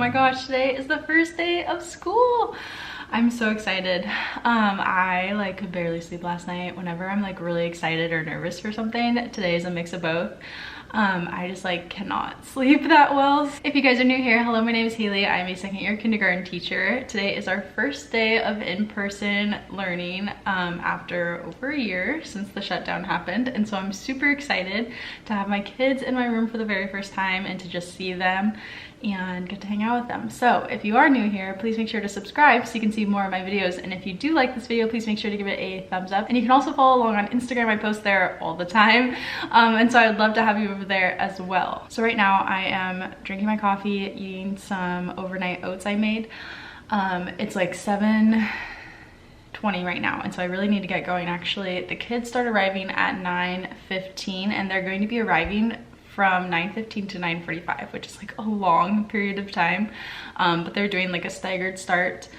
my gosh, today is the first day of school. I'm so excited. I like could barely sleep last night. Whenever I'm like really excited or nervous for something, today is a mix of both. I just like cannot sleep that well. If you guys are new here, hello, my name is Haley. I'm a second-year kindergarten teacher. Today is our first day of in-person learning after over a year since the shutdown happened. And so I'm super excited to have my kids in my room for the very first time and to just see them and get to hang out with them. So if you are new here, please make sure to subscribe so you can see more of my videos. And if you do like this video, please make sure to give it a thumbs up. And you can also follow along on Instagram. I post there all the time. And so I'd love to have you over there as well. So right now I am drinking my coffee, eating some overnight oats I made. It's like 7:20 right now, and so I really need to get going. Actually, the kids start arriving at 9:15 and they're going to be arriving from 9:15 to 9:45, which is like a long period of time. But they're doing like a staggered start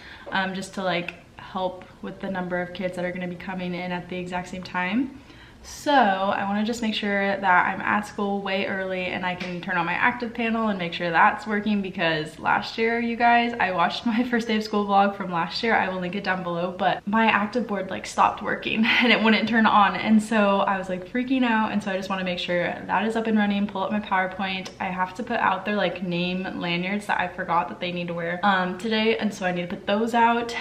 just to like help with the number of kids that are going to be coming in at the exact same time. So I want to just make sure that I'm at school way early and I can turn on my active panel and make sure that's working, because last year, you guys, I watched my first day of school vlog from last year. I will link it down below, but my active board like stopped working and it wouldn't turn on. And so I was like freaking out. And so I just want to make sure that is up and running, pull up my PowerPoint. I have to put out their like name lanyards that I forgot that they need to wear today. And so I need to put those out,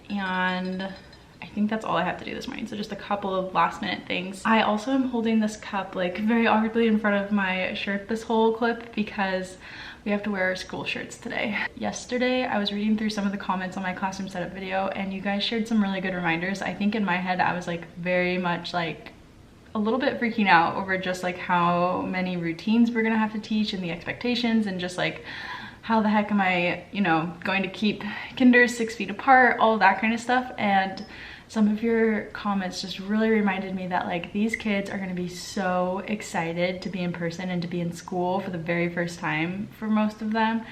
and I think that's all I have to do this morning. So just a couple of last minute things. I also am holding this cup like very awkwardly in front of my shirt this whole clip because we have to wear our school shirts today. Yesterday, I was reading through some of the comments on my classroom setup video and you guys shared some really good reminders. I think in my head, I was like very much like a little bit freaking out over just like how many routines we're gonna have to teach and the expectations, and just like how the heck am I, you know, going to keep kinders 6 feet apart, all of that kind of stuff. And some of your comments just really reminded me that like these kids are going to be so excited to be in person and to be in school for the very first time for most of them.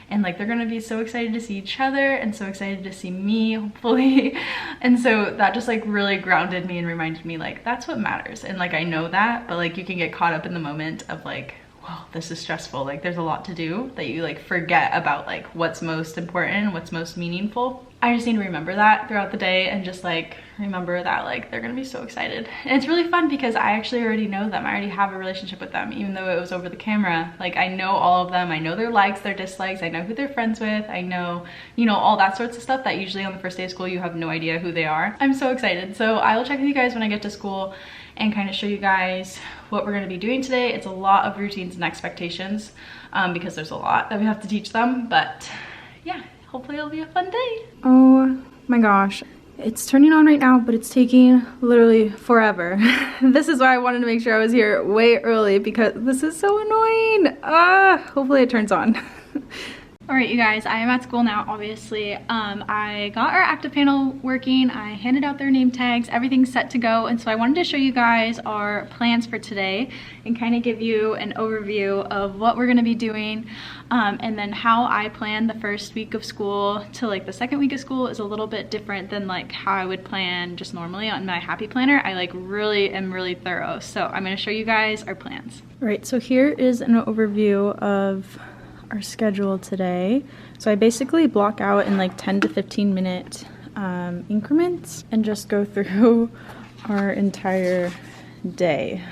And like they're going to be so excited to see each other and so excited to see me, hopefully. And so that just like really grounded me and reminded me like that's what matters. And like I know that, but like you can get caught up in the moment of like, wow, this is stressful. Like there's a lot to do that you like forget about like what's most important, what's most meaningful. I just need to remember that throughout the day and just like remember that like they're gonna be so excited. And it's really fun because I actually already know them. I already have a relationship with them, even though it was over the camera. Like I know all of them. I know their likes, their dislikes. I know who they're friends with. I know, you know, all that sorts of stuff that usually on the first day of school you have no idea who they are. I'm so excited. So I will check with you guys when I get to school and kind of show you guys what we're going to be doing today. It's a lot of routines and expectations because there's a lot that we have to teach them, but yeah, hopefully it'll be a fun day. Oh my gosh, it's turning on right now, but it's taking literally forever. This is why I wanted to make sure I was here way early, because this is so annoying. Hopefully it turns on. All right, you guys, I am at school now, obviously. I got our active panel working. I handed out their name tags, everything's set to go. And so I wanted to show you guys our plans for today and kind of give you an overview of what we're gonna be doing. And then how I plan the first week of school to like the second week of school is a little bit different than like how I would plan just normally on my Happy Planner. I like really am really thorough. So I'm gonna show you guys our plans. All right, so here is an overview of our schedule today. So I basically block out in like 10 to 15 minute increments and just go through our entire day.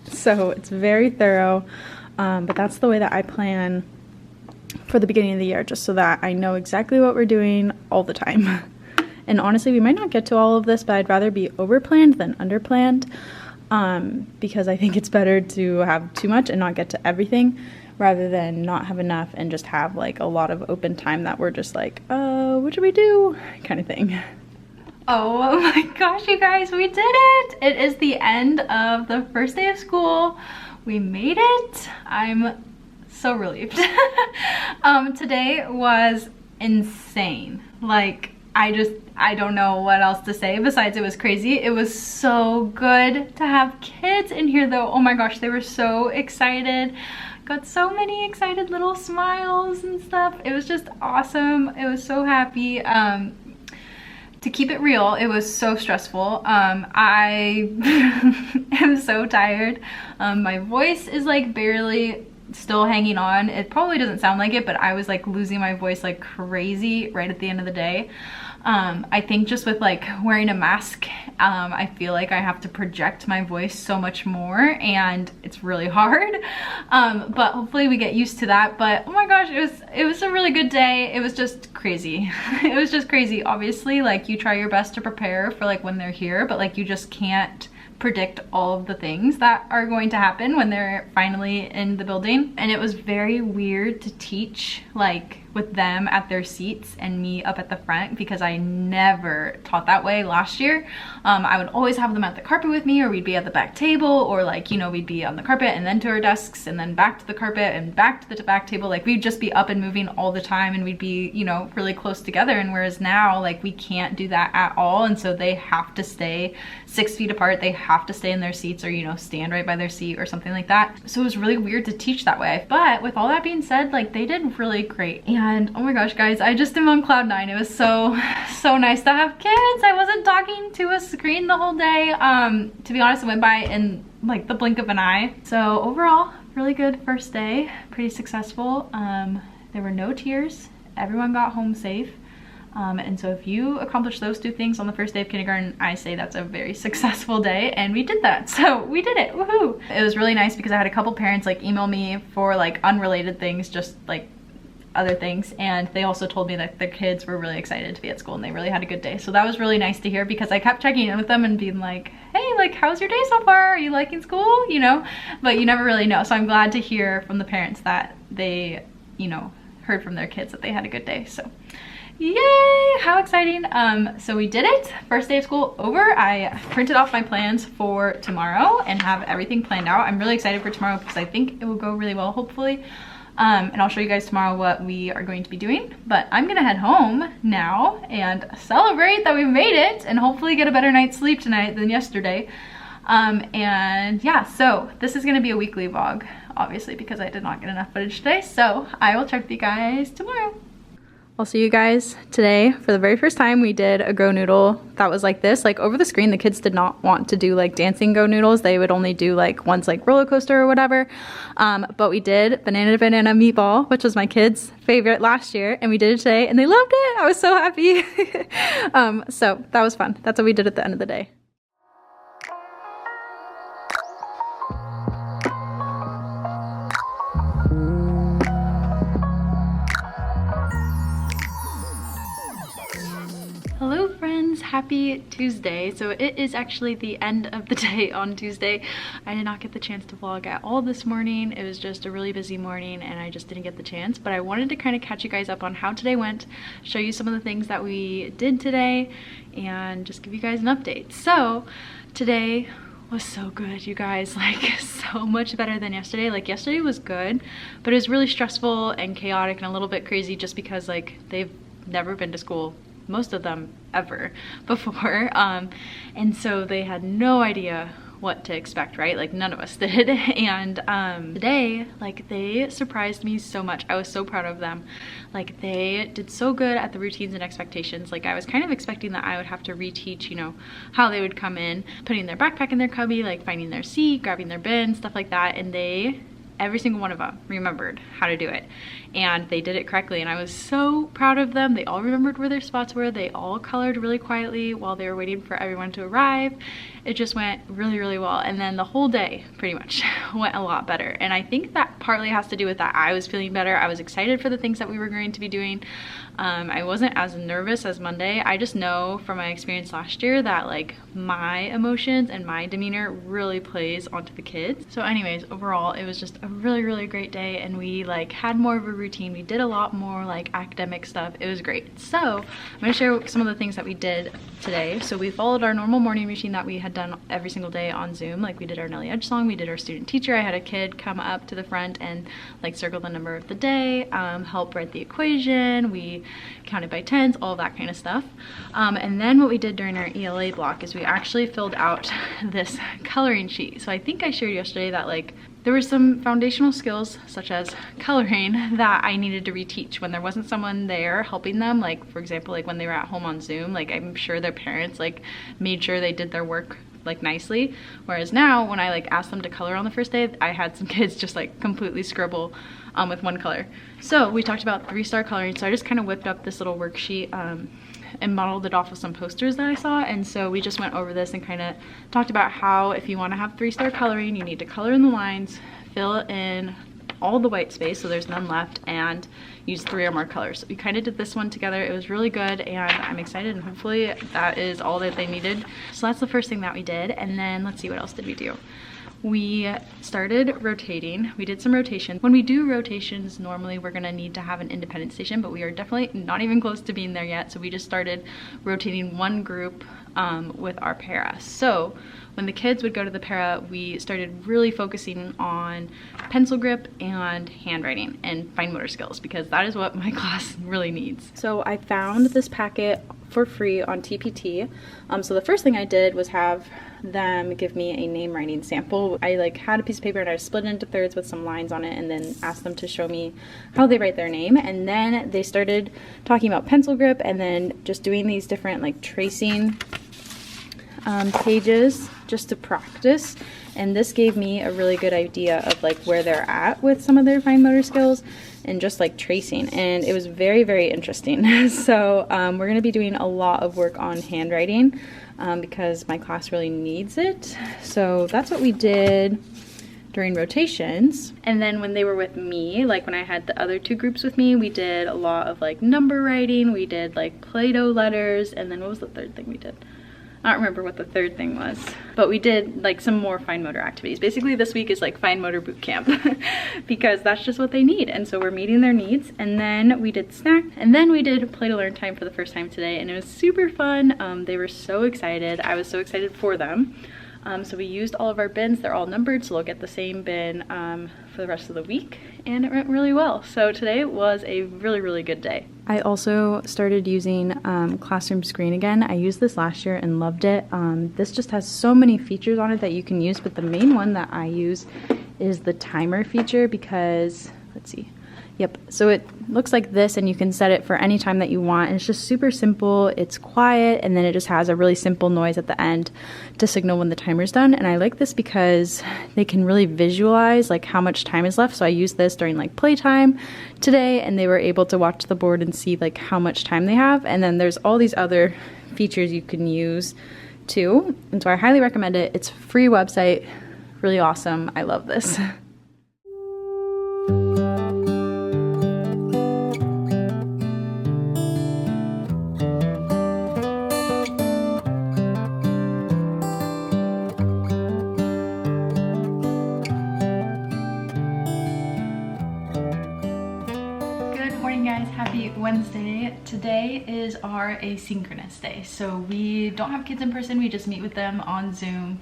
So it's very thorough, but that's the way that I plan for the beginning of the year, just so that I know exactly what we're doing all the time. And honestly, we might not get to all of this, but I'd rather be over-planned than under-planned, because I think it's better to have too much and not get to everything, rather than not have enough and just have like a lot of open time that we're just like, what should we do kind of thing. Oh my gosh, you guys, we did it! It is the end of the first day of school. We made it. I'm so relieved. Today was insane. Like I don't know what else to say besides it was crazy. It was so good to have kids in here though. Oh my gosh, they were so excited. Got so many excited little smiles and stuff. It was just awesome. It was so happy. To keep it real, it was so stressful. I am so tired. My voice is like barely still hanging on. It probably doesn't sound like it, but I was like losing my voice like crazy right at the end of the day. I think just with like wearing a mask, I feel like I have to project my voice so much more, and it's really hard. But hopefully we get used to that. But oh my gosh, it was a really good day. It was just crazy. It was just crazy. Obviously, like you try your best to prepare for like when they're here, but like you just can't predict all of the things that are going to happen when they're finally in the building. And it was very weird to teach like with them at their seats and me up at the front, because I never taught that way last year. I would always have them at the carpet with me, or we'd be at the back table, or like, you know, we'd be on the carpet and then to our desks and then back to the carpet and back to the back table. Like we'd just be up and moving all the time, and we'd be, you know, really close together. And whereas now, like we can't do that at all. And so they have to stay 6 feet apart. They have to stay in their seats, or, you know, stand right by their seat or something like that. So it was really weird to teach that way. But with all that being said, like they did really great. And oh my gosh, guys, I just am on cloud 9. It was so nice to have kids. I wasn't talking to a screen the whole day. To be honest, it went by in like the blink of an eye. So overall, really good first day, pretty successful. There were no tears. Everyone got home safe. And so if you accomplish those 2 things on the first day of kindergarten, I say that's a very successful day, and we did that. So we did it, woohoo. It was really nice because I had a couple parents like email me for like unrelated things, just like other things, and they also told me that their kids were really excited to be at school and they really had a good day. So that was really nice to hear, because I kept checking in with them and being like, hey, like how's your day so far? Are you liking school? You know, but you never really know. So I'm glad to hear from the parents that they, you know, heard from their kids that they had a good day. So yay, how exciting. So we did it. First day of school over. I printed off my plans for tomorrow and have everything planned out. I'm really excited for tomorrow because I think it will go really well, hopefully. And I'll show you guys tomorrow what we are going to be doing. But I'm gonna head home now and celebrate that we made it, and hopefully get a better night's sleep tonight than yesterday. And yeah, so this is gonna be a weekly vlog, obviously, because I did not get enough footage today. So I will check with you guys tomorrow. I'll see you guys today. For the very first time, we did a Go Noodle that was like this. Like over the screen, the kids did not want to do like dancing Go Noodles. They would only do like ones like roller coaster or whatever. But we did banana meatball, which was my kids' favorite last year. And we did it today and they loved it. I was so happy. So that was fun. That's what we did at the end of the day. Hello friends, happy Tuesday. So it is actually the end of the day on Tuesday. I did not get the chance to vlog at all this morning. It was just a really busy morning and I just didn't get the chance, but I wanted to kind of catch you guys up on how today went, show you some of the things that we did today, and just give you guys an update. So today was so good, you guys, like so much better than yesterday. Like yesterday was good, but it was really stressful and chaotic and a little bit crazy just because like they've never been to school, most of them ever before, and so they had no idea what to expect, right? Like none of us did. And today, like they surprised me so much. I was so proud of them. Like they did so good at the routines and expectations. Like I was kind of expecting that I would have to reteach, you know, how they would come in, putting their backpack in their cubby, like finding their seat, grabbing their bin, stuff like that. And every single one of them remembered how to do it, and they did it correctly, and I was so proud of them. They all remembered where their spots were. They all colored really quietly while they were waiting for everyone to arrive. It just went really, really well. And then the whole day pretty much went a lot better, and I think that partly has to do with that I was feeling better. I was excited for the things that we were going to be doing. I wasn't as nervous as Monday. I just know from my experience last year that like my emotions and my demeanor really plays onto the kids. So anyways, overall it was just a really, really great day, and we like had more of a routine. We did a lot more like academic stuff. It was great. So I'm gonna share some of the things that we did today. So we followed our normal morning routine that we had done every single day on Zoom. Like we did our Nelly Edge song, we did our student teacher. I had a kid come up to the front and like circle the number of the day, help write the equation. We counted by tens, all that kind of stuff. And then what we did during our ELA block is we actually filled out this coloring sheet. So I think I shared yesterday that like there were some foundational skills such as coloring that I needed to reteach when there wasn't someone there helping them. Like for example, like when they were at home on Zoom, like I'm sure their parents like made sure they did their work like nicely. Whereas now when I like asked them to color on the first day, I had some kids just like completely scribble with one color. So we talked about 3-star coloring. So I just kind of whipped up this little worksheet and modeled it off of some posters that I saw. And so we just went over this and kind of talked about how if you want to have 3-star coloring, you need to color in the lines, fill in all the white space so there's none left, and use 3 or more colors. So we kind of did this one together. It was really good, and I'm excited, and hopefully that is all that they needed. So that's the first thing that we did. And then let's see, what else did we do? We started rotating. We did some rotation. When we do rotations, normally we're gonna need to have an independent station, but we are definitely not even close to being there yet. So we just started rotating one group with our para. So when the kids would go to the para, we started really focusing on pencil grip and handwriting and fine motor skills, because that is what my class really needs. So I found this packet for free on TPT. So the first thing I did was have them give me a name writing sample. I like had a piece of paper and I split it into thirds with some lines on it, and then asked them to show me how they write their name. And then they started talking about pencil grip, and then just doing these different like tracing pages just to practice. And this gave me a really good idea of like where they're at with some of their fine motor skills and just like tracing, and it was very, very interesting. So we're going to be doing a lot of work on handwriting because my class really needs it. So that's what we did during rotations. And then when they were with me, like when I had the other 2 groups with me, we did a lot of like number writing, we did like Play-Doh letters, and then what was the third thing we did? I don't remember what the third thing was, but we did like some more fine motor activities. Basically this week is like fine motor boot camp because that's just what they need. And so we're meeting their needs. And then we did snack, and then we did play to learn time for the first time today, and it was super fun. They were so excited. I was so excited for them. So we used all of our bins. They're all numbered, so they'll get the same bin for the rest of the week, and it went really well. So today was a really, really good day. I also started using Classroom Screen again. I used this last year and loved it. This just has so many features on it that you can use, but the main one that I use is the timer feature because, let's see. Yep, so it looks like this, and you can set it for any time that you want, and it's just super simple. It's quiet, and then it just has a really simple noise at the end to signal when the timer's done. And I like this because they can really visualize like how much time is left. So I used this during like playtime today, and they were able to watch the board and see like how much time they have. And then there's all these other features you can use too, and so I highly recommend it. It's a free website, really awesome. I love this. Happy Wednesday. Today is our asynchronous day. So we don't have kids in person, we just meet with them on Zoom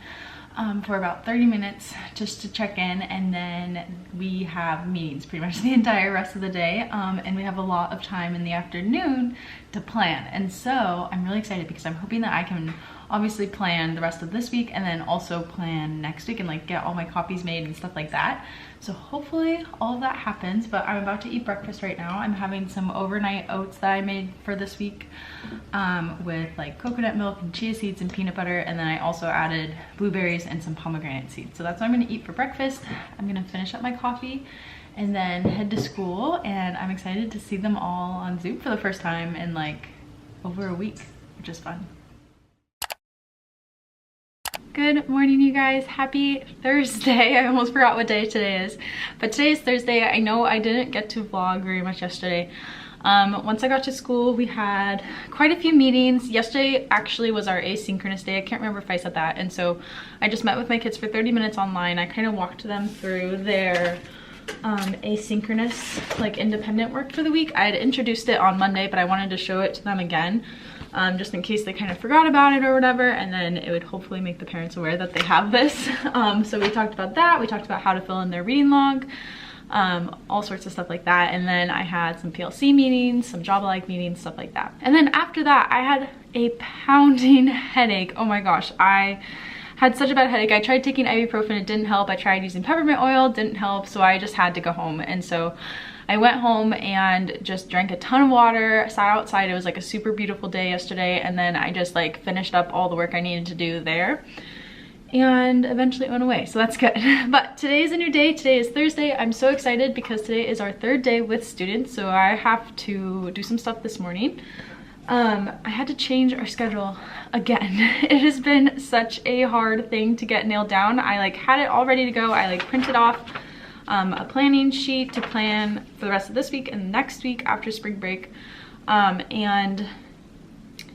for about 30 minutes just to check in, and then we have meetings pretty much the entire rest of the day, and we have a lot of time in the afternoon to plan. And so I'm really excited because I'm hoping that I can obviously plan the rest of this week and then also plan next week and like get all my copies made and stuff like that. So hopefully all of that happens, but I'm about to eat breakfast right now. I'm having some overnight oats that I made for this week with like coconut milk and chia seeds and peanut butter, and then I also added blueberries and some pomegranate seeds. So that's what I'm gonna eat for breakfast. I'm gonna finish up my coffee and then head to school, and I'm excited to see them all on Zoom for the first time in like over a week, which is fun. Good morning, you guys. Happy Thursday. I almost forgot what day today is, but today is Thursday. I know I didn't get to vlog very much yesterday. Once I got to school, we had quite a few meetings. Yesterday actually was our asynchronous day. I can't remember if I said that. And so I just met with my kids for 30 minutes online. I kind of walked them through their asynchronous, like independent work for the week. I had introduced it on Monday, but I wanted to show it to them again. Just in case they kind of forgot about it or whatever, and then it would hopefully make the parents aware that they have this. So we talked about that. We talked about how to fill in their reading log, all sorts of stuff like that. And then I had some PLC meetings, some job-alike meetings, stuff like that. And then after that, I had a pounding headache. Oh my gosh, I had such a bad headache. I tried taking ibuprofen, it didn't help. I tried using peppermint oil, didn't help. So I just had to go home. And so I went home and just drank a ton of water, sat outside. It was like a super beautiful day yesterday, and then I just like finished up all the work I needed to do there. and eventually it went away, so that's good. But today is a new day. Today is Thursday. I'm so excited because today is our third day with students, so I have to do some stuff this morning. I had to change our schedule again. It has been such a hard thing to get nailed down. I like had it all ready to go. I like printed off a planning sheet to plan for the rest of this week and next week after spring break, and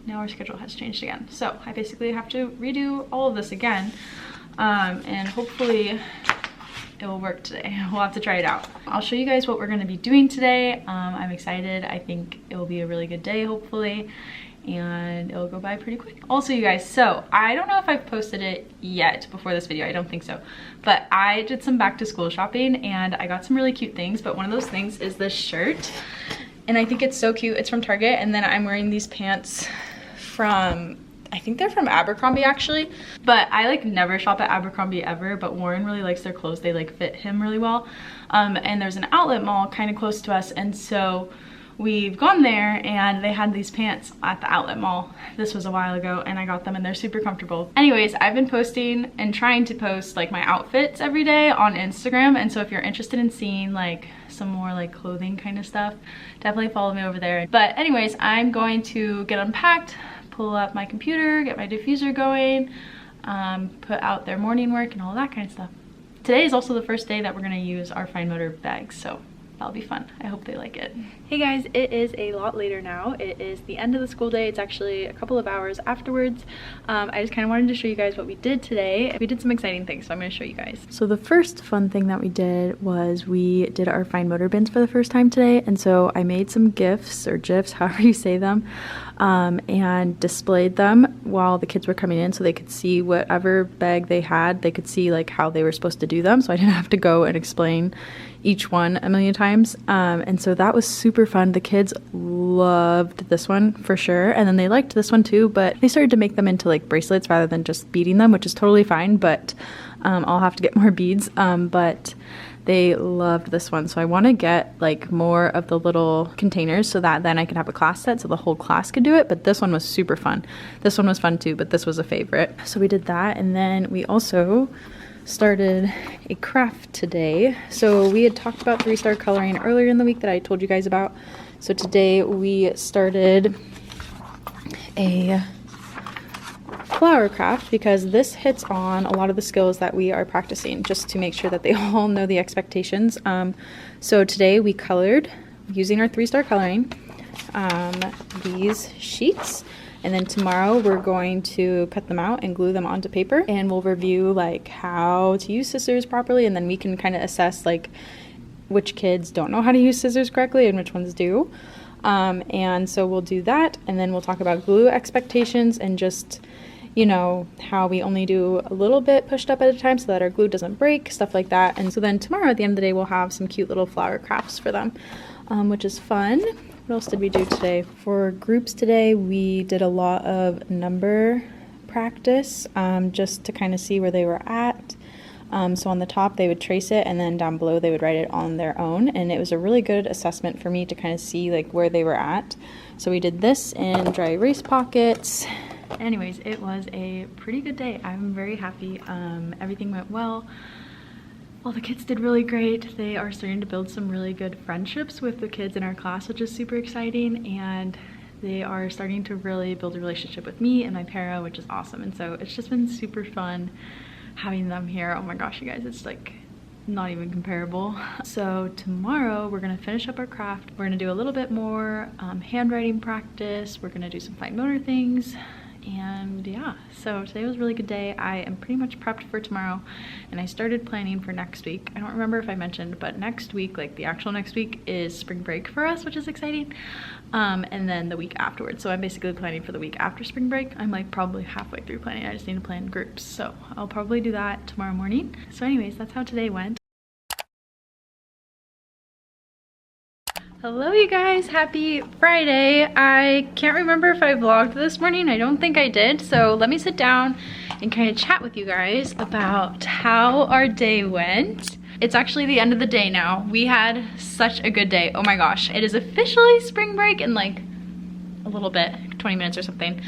now our schedule has changed again. So I basically have to redo all of this again, and hopefully it will work today. We'll have to try it out. I'll show you guys what we're gonna be doing today. I'm excited. I think it will be a really good day, hopefully, and it'll go by pretty quick. Also, you guys, so I don't know if I've posted it yet before this video. I don't think so, but I did some back to school shopping and I got some really cute things, but one of those things is this shirt, and I think it's so cute. It's from Target, and then I'm wearing these pants from, I think they're from Abercrombie actually, but I like never shop at Abercrombie ever, but Warren really likes their clothes. They like fit him really well. And there's an outlet mall kind of close to us, and so we've gone there and they had these pants at the outlet mall. This was a while ago and I got them and they're super comfortable. Anyways, I've been posting and trying to post like my outfits every day on Instagram, and so if you're interested in seeing like some more like clothing kind of stuff, definitely follow me over there. But anyways, I'm going to get unpacked, pull up my computer, get my diffuser going, put out their morning work and all that kind of stuff. Today is also the first day that we're gonna use our fine motor bags, so that'll be fun. I hope they like it. Hey guys, it is a lot later now. It is the end of the school day. It's actually a couple of hours afterwards. I just kind of wanted to show you guys what we did today. We did some exciting things, so I'm going to show you guys. So the first fun thing that we did was we did our fine motor bins for the first time today, and so I made some GIFs or GIFs, however you say them, and displayed them while the kids were coming in so they could see whatever bag they had. They could see like how they were supposed to do them, so I didn't have to go and explain each one a million times, and so that was super fun. The kids loved this one for sure, and then they liked this one too, but they started to make them into like bracelets rather than just beading them, which is totally fine, but I'll have to get more beads, but they loved this one. So I want to get like more of the little containers so that then I could have a class set so the whole class could do it, but this one was super fun. This one was fun too, but this was a favorite. So we did that, and then we also started a craft today. So we had talked about 3-star coloring earlier in the week that I told you guys about. So today we started a flower craft because this hits on a lot of the skills that we are practicing, just to make sure that they all know the expectations. So today we colored using our 3-star coloring these sheets, and then tomorrow we're going to cut them out and glue them onto paper, and we'll review like how to use scissors properly, and then we can kind of assess like which kids don't know how to use scissors correctly and which ones do. And so we'll do that, and then we'll talk about glue expectations and just, you know, how we only do a little bit pushed up at a time so that our glue doesn't break, stuff like that. And so then tomorrow at the end of the day we'll have some cute little flower crafts for them, which is fun. What else did we do today? For groups today, we did a lot of number practice, just to kind of see where they were at. So on the top they would trace it, and then down below they would write it on their own, and it was a really good assessment for me to kind of see like where they were at. So we did this in dry erase pockets. Anyways, it was a pretty good day. I'm very happy. Everything went well. Well, the kids did really great. They are starting to build some really good friendships with the kids in our class, which is super exciting, and they are starting to really build a relationship with me and my para, which is awesome. And so it's just been super fun having them here. Oh my gosh, you guys, it's like not even comparable. So tomorrow we're gonna finish up our craft. We're gonna do a little bit more handwriting practice. We're gonna do some fine motor things. And yeah, so today was a really good day. I am pretty much prepped for tomorrow, and I started planning for next week. I don't remember if I mentioned, but next week, like the actual next week, is spring break for us, which is exciting. And then the week afterwards. So I'm basically planning for the week after spring break. I'm like probably halfway through planning. I just need to plan groups. So I'll probably do that tomorrow morning. So anyways, that's how today went. Hello you guys, happy Friday. I can't remember if I vlogged this morning. I don't think I did. So let me sit down and kind of chat with you guys about how our day went. It's actually the end of the day now. We had such a good day. Oh my gosh, it is officially spring break in like a little bit, 20 minutes or something.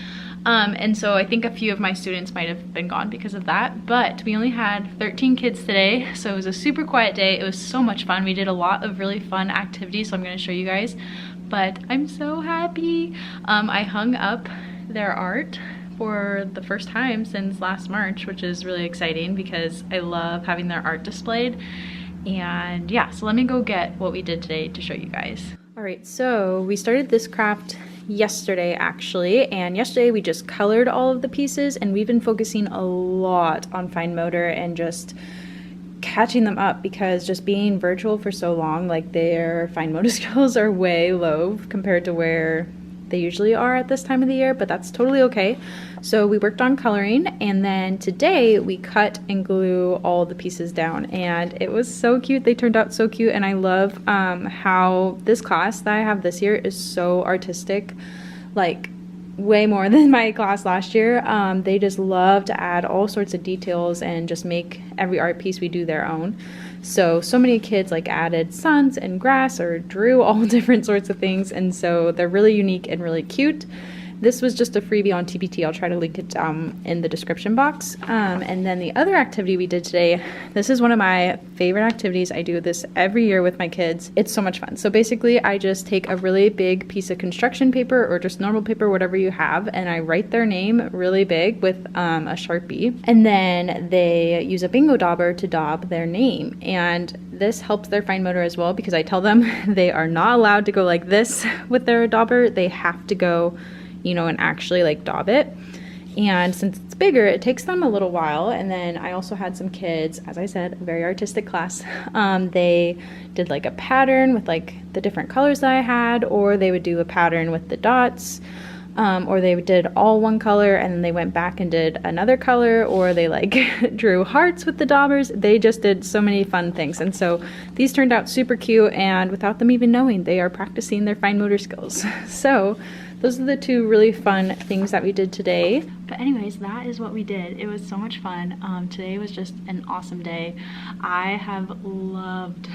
And so I think a few of my students might have been gone because of that, but we only had 13 kids today, so it was a super quiet day. It was so much fun. We did a lot of really fun activities, so I'm going to show you guys, but I'm so happy. I hung up their art for the first time since last March, which is really exciting because I love having their art displayed. And yeah, so let me go get what we did today to show you guys. All right, so we started this craft yesterday actually, and yesterday we just colored all of the pieces, and we've been focusing a lot on fine motor and just catching them up, because just being virtual for so long, like their fine motor skills are way low compared to where they usually are at this time of the year, but that's totally okay. So we worked on coloring, and then today we cut and glue all the pieces down, and it was so cute. They turned out so cute, and I love how this class that I have this year is so artistic, like way more than my class last year. They just love to add all sorts of details and just make every art piece we do their own. So many kids like added suns and grass or drew all different sorts of things, and so they're really unique and really cute. This was just a freebie on TPT. I'll try to link it down in the description box. And then the other activity we did today, this is one of my favorite activities. I do this every year with my kids. It's so much fun. So basically I just take a really big piece of construction paper or just normal paper, whatever you have, and I write their name really big with a Sharpie. And then they use a bingo dauber to daub their name. And this helps their fine motor as well, because I tell them they are not allowed to go like this with their dauber. They have to go, you know, and actually like daub it. And since it's bigger, it takes them a little while. And then I also had some kids, as I said, a very artistic class. They did like a pattern with like the different colors that I had, or they would do a pattern with the dots, or they did all one color and then they went back and did another color, or they like drew hearts with the daubers. They just did so many fun things. And so these turned out super cute, and without them even knowing, they are practicing their fine motor skills. So those are the two really fun things that we did today. But anyways, that is what we did. It was so much fun. Today was just an awesome day. I have loved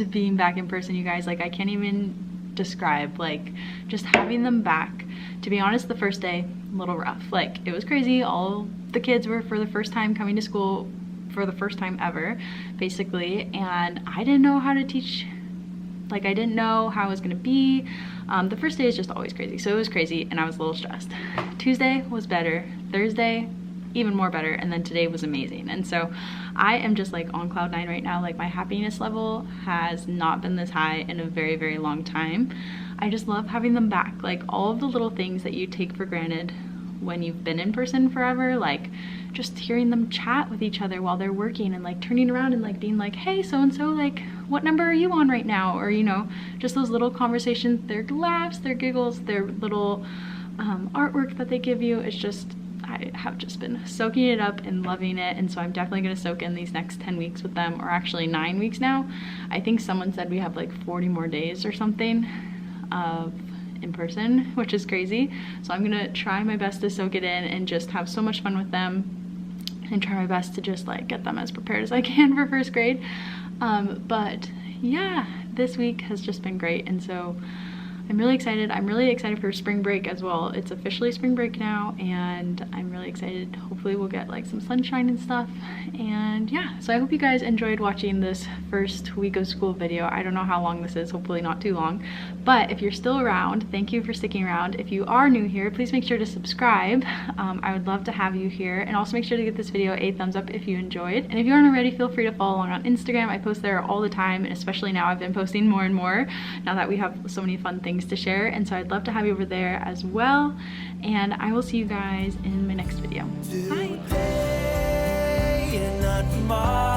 being back in person, you guys. Like, I can't even describe, like, just having them back. To be honest, the first day, a little rough. Like, it was crazy. All the kids were for the first time coming to school for the first time ever, basically. And I didn't know how to teach. Like, I didn't know how it was gonna be. The first day is just always crazy. So it was crazy and I was a little stressed. Tuesday was better. Thursday, even more better. And then today was amazing. And so I am just like on cloud 9 right now. Like, my happiness level has not been this high in a very, very long time. I just love having them back. Like, all of the little things that you take for granted when you've been in person forever, like just hearing them chat with each other while they're working, and like turning around and like being like, hey, so-and-so, like, what number are you on right now? Or, you know, just those little conversations, their laughs, their giggles, their little artwork that they give you. It's just, I have just been soaking it up and loving it. And so I'm definitely going to soak in these next 10 weeks with them, or actually 9 weeks now. I think someone said we have like 40 more days or something of in person, which is crazy. So I'm gonna try my best to soak it in and just have so much fun with them, and try my best to just like get them as prepared as I can for first grade. But yeah, this week has just been great, and so I'm really excited. I'm really excited for spring break as well. It's officially spring break now, and I'm really excited. Hopefully we'll get like some sunshine and stuff. And yeah, so I hope you guys enjoyed watching this first week of school video. I don't know how long this is, hopefully not too long. But if you're still around, thank you for sticking around. If you are new here, please make sure to subscribe. I would love to have you here. And also make sure to give this video a thumbs up if you enjoyed. And if you aren't already, feel free to follow along on Instagram. I post there all the time, and especially now I've been posting more and more now that we have so many fun things to share. And so I'd love to have you over there as well. And I will see you guys in my next video. Bye.